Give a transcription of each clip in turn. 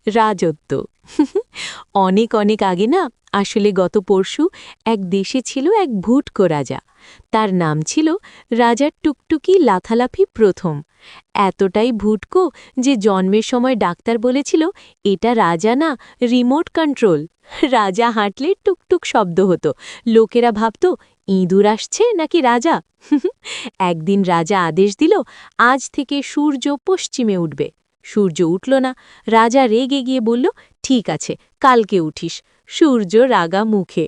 রাজত্ব। অনেক অনেক আগে না, আসলে গত পরশু এক দেশে ছিল এক ভুটকো রাজা। তার নাম ছিল রাজার টুকটুকি লাথালাফি প্রথম। এতটাই ভুটকো যে জন্মের সময় ডাক্তার বলেছিল এটা রাজা না, রিমোট কন্ট্রোল। রাজা হাঁটলে টুকটুক শব্দ হতো। লোকেরা ভাবত ইঁদুর আসছে নাকি রাজা। একদিন রাজা আদেশ দিল, আজ থেকে সূর্য পশ্চিমে উঠবে। সূর্য উঠল না। রাজা রেগে গিয়ে বলল, ঠিক আছে, কালকে উঠিস। সূর্য রাগা মুখে।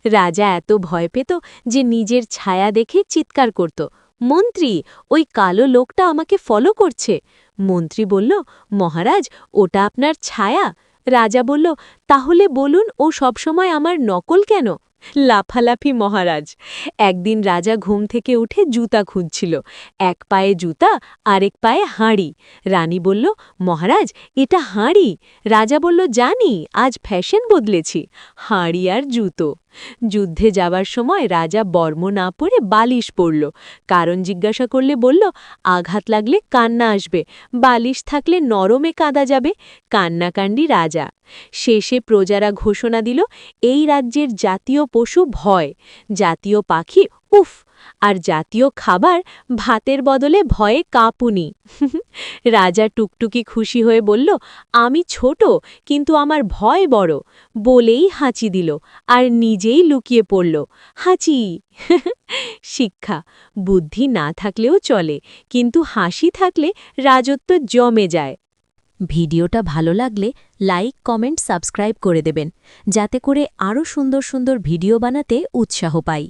রাজা এত ভয় পেত যে নিজের ছায়া দেখে চিৎকার করত, মন্ত্রী, ওই কালো লোকটা আমাকে ফলো করছে। মন্ত্রী বলল, মহারাজ, ওটা আপনার ছায়া। রাজা বলল, তাহলে বলুন ও সবসময় আমার নকল কেন? লাফালাফি মহারাজ। একদিন রাজা ঘুম থেকে উঠে জুতা খুঁজছিল। এক পায়ে জুতা, আরেক পায়ে হাঁড়ি। রানী বলল, মহারাজ, এটা হাঁড়ি। রাজা বলল, জানি, আজ ফ্যাশন বদলেছি। হাঁড়ি আর জুতো। যুদ্ধে যাবার সময় রাজা বর্ম না পরে বালিশ পরল। কারণ জিজ্ঞাসা করলে বলল, আঘাত লাগলে কান্না আসবে, বালিশ থাকলে নরমে কাঁদা যাবে। কান্নাকান্ডি রাজা। শেষে প্রজারা ঘোষণা দিল, এই রাজ্যের জাতীয় পশু ভয়, জাতীয় পাখি উফ, আর জাতীয় খাবার ভাতের বদলে ভয়ে কাঁপুনি। রাজা টুকটুকি খুশি হয়ে বলল, আমি ছোট, কিন্তু আমার ভয় বড়। বলেই হাঁচি দিল, আর নিজেই লুকিয়ে পড়ল। হাঁচি। শিক্ষা, বুদ্ধি না থাকলেও চলে, কিন্তু হাসি থাকলে রাজত্ব জমে যায়। ভিডিওটা ভালো লাগলে লাইক, কমেন্ট, সাবস্ক্রাইব করে দেবেন, যাতে করে আরও সুন্দর সুন্দর ভিডিও বানাতে উৎসাহ পাই।